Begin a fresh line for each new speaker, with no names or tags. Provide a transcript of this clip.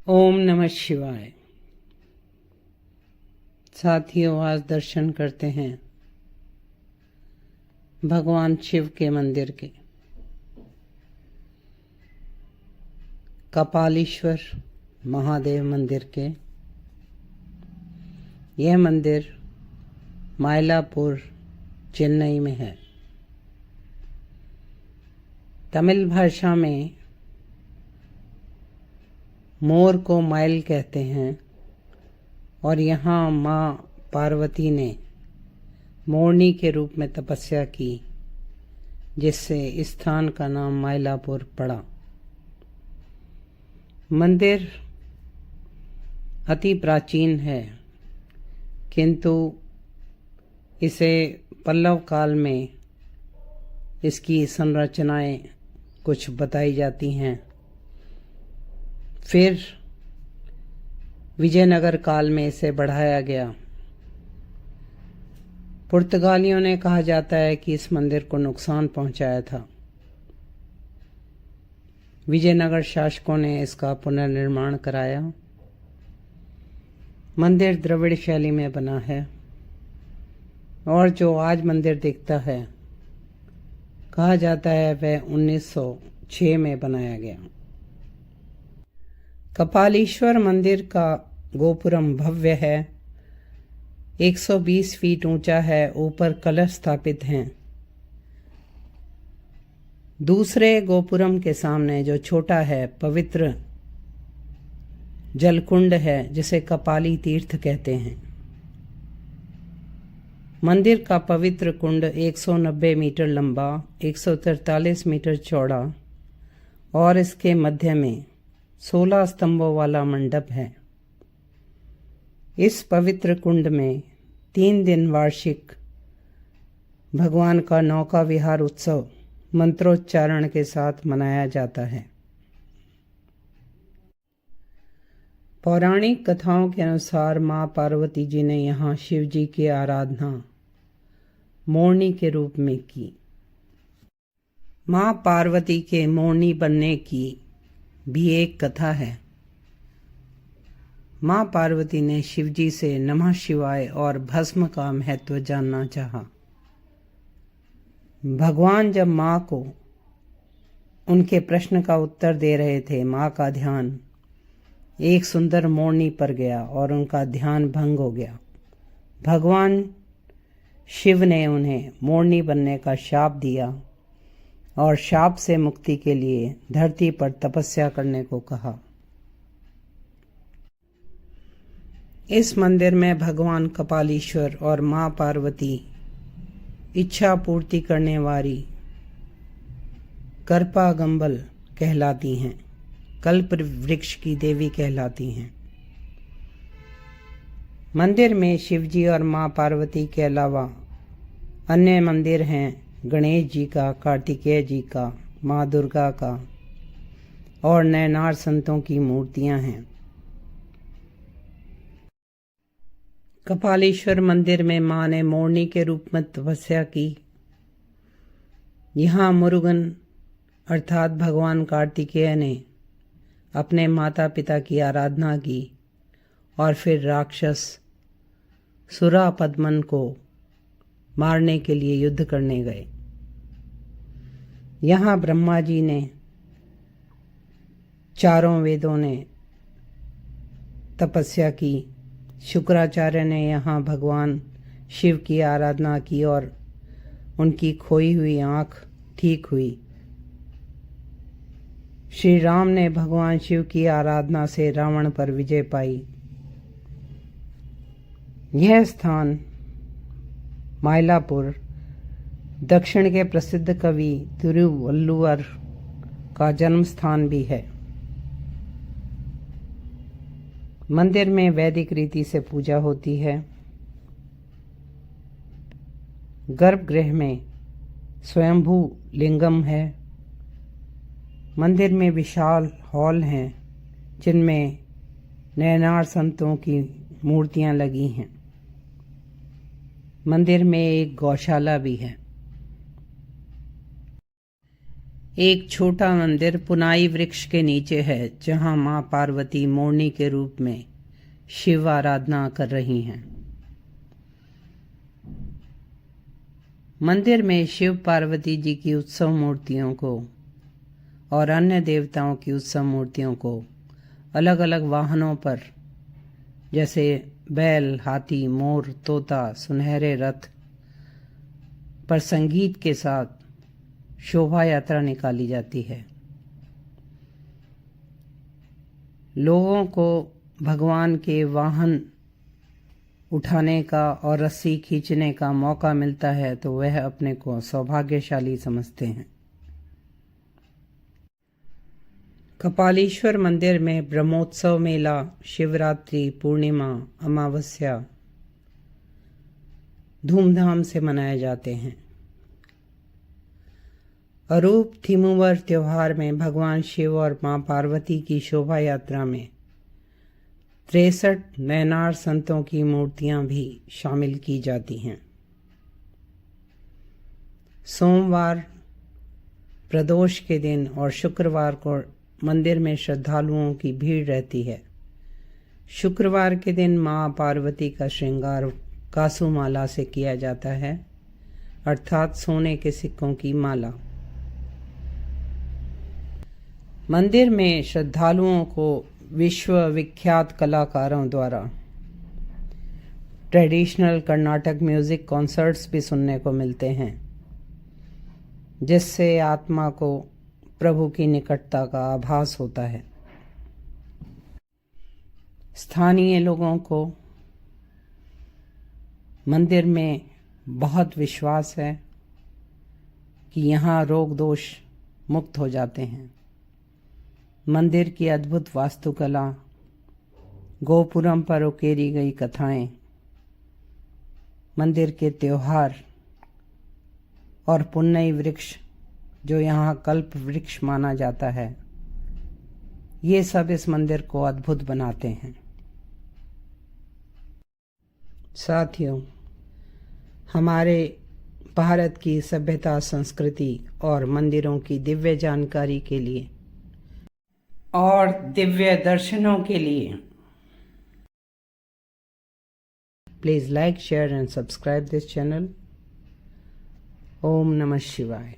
ओम नमः शिवाय। साथियों, आज दर्शन करते हैं भगवान शिव के मंदिर के। कपालीश्वर महादेव मंदिर के। यह मंदिर मायलापुर, चेन्नई में है। तमिल भाषा में मोर को माइल कहते हैं और यहाँ माँ पार्वती ने मोरनी के रूप में तपस्या की, जिससे इस स्थान का नाम मायलापुर पड़ा। मंदिर अति प्राचीन है, किंतु इसे पल्लव काल में इसकी संरचनाएं कुछ बताई जाती हैं। फिर विजयनगर काल में इसे बढ़ाया गया। पुर्तगालियों ने कहा जाता है कि इस मंदिर को नुकसान पहुंचाया था। विजयनगर शासकों ने इसका पुनर्निर्माण कराया। मंदिर द्रविड़ शैली में बना है और जो आज मंदिर दिखता है, कहा जाता है वह 1906 में बनाया गया। कपालीश्वर मंदिर का गोपुरम भव्य है, 120 फीट ऊंचा है। ऊपर कलश स्थापित हैं। दूसरे गोपुरम के सामने जो छोटा है, पवित्र जलकुंड है, जिसे कपाली तीर्थ कहते हैं। मंदिर का पवित्र कुंड 190 मीटर लंबा, 143 मीटर चौड़ा और इसके मध्य में 16 स्तंभों वाला मंडप है। इस पवित्र कुंड में 3 दिन वार्षिक भगवान का नौका विहार उत्सव मंत्रोच्चारण के साथ मनाया जाता है। पौराणिक कथाओं के अनुसार माँ पार्वती जी ने यहाँ शिव जी की आराधना मोरनी के रूप में की। माँ पार्वती के मोरनी बनने की भी एक कथा है। माँ पार्वती ने शिवजी से नमः शिवाय और भस्म का महत्व जानना चाहा। भगवान जब माँ को उनके प्रश्न का उत्तर दे रहे थे, माँ का ध्यान एक सुंदर मोरनी पर गया और उनका ध्यान भंग हो गया। भगवान शिव ने उन्हें मोरनी बनने का शाप दिया और शाप से मुक्ति के लिए धरती पर तपस्या करने को कहा। इस मंदिर में भगवान कपालीश्वर और माँ पार्वती इच्छा पूर्ति करने वाली करपागंबल कहलाती हैं, कल्प वृक्ष की देवी कहलाती हैं। मंदिर में शिवजी और माँ पार्वती के अलावा अन्य मंदिर हैं, गणेश जी का, कार्तिकेय जी का, माँ दुर्गा का और नैनार संतों की मूर्तियां हैं। कपालीश्वर मंदिर में माँ ने मोरनी के रूप में तपस्या की। यहाँ मुरुगन अर्थात भगवान कार्तिकेय ने अपने माता पिता की आराधना की और फिर राक्षस सुरापद्मन को मारने के लिए युद्ध करने गए। यहाँ ब्रह्मा जी ने, चारों वेदों ने तपस्या की। शुक्राचार्य ने यहाँ भगवान शिव की आराधना की और उनकी खोई हुई आँख ठीक हुई। श्री राम ने भगवान शिव की आराधना से रावण पर विजय पाई। यह स्थान मायलापुर दक्षिण के प्रसिद्ध कवि तिरुवल्लुवर का जन्म स्थान भी है। मंदिर में वैदिक रीति से पूजा होती है। गर्भगृह में स्वयंभू लिंगम है। मंदिर में विशाल हॉल हैं, जिनमें नैनार संतों की मूर्तियां लगी हैं। मंदिर में एक गौशाला भी है। एक छोटा मंदिर पुनाई वृक्ष के नीचे है जहां मां पार्वती मोरनी के रूप में शिव आराधना कर रही हैं। मंदिर में शिव पार्वती जी की उत्सव मूर्तियों को और अन्य देवताओं की उत्सव मूर्तियों को अलग अलग वाहनों पर जैसे बैल, हाथी, मोर, तोता, सुनहरे रथ पर संगीत के साथ शोभा यात्रा निकाली जाती है। लोगों को भगवान के वाहन उठाने का और रस्सी खींचने का मौका मिलता है तो वह अपने को सौभाग्यशाली समझते हैं। कपालीश्वर मंदिर में ब्रह्मोत्सव मेला शिवरात्रि, पूर्णिमा, अमावस्या धूमधाम से मनाए जाते हैं। अरूप थिमुवर त्योहार में भगवान शिव और मां पार्वती की शोभा यात्रा में 63 नैनार संतों की मूर्तियां भी शामिल की जाती हैं। सोमवार प्रदोष के दिन और शुक्रवार को मंदिर में श्रद्धालुओं की भीड़ रहती है। शुक्रवार के दिन मां पार्वती का श्रृंगार कासू माला से किया जाता है, अर्थात सोने के सिक्कों की माला। मंदिर में श्रद्धालुओं को विश्व विख्यात कलाकारों द्वारा ट्रेडिशनल कर्नाटक म्यूजिक कॉन्सर्ट्स भी सुनने को मिलते हैं, जिससे आत्मा को प्रभु की निकटता का आभास होता है। स्थानीय लोगों को मंदिर में बहुत विश्वास है कि यहाँ रोग दोष मुक्त हो जाते हैं। मंदिर की अद्भुत वास्तुकला, गोपुरम पर उकेरी गई कथाएं, मंदिर के त्योहार और पुन्नई वृक्ष जो यहाँ कल्प वृक्ष माना जाता है, ये सब इस मंदिर को अद्भुत बनाते हैं। साथियों, हमारे भारत की सभ्यता, संस्कृति और मंदिरों की दिव्य जानकारी के लिए और दिव्य दर्शनों के लिए please like, share and subscribe this channel. ओम नमः शिवाय।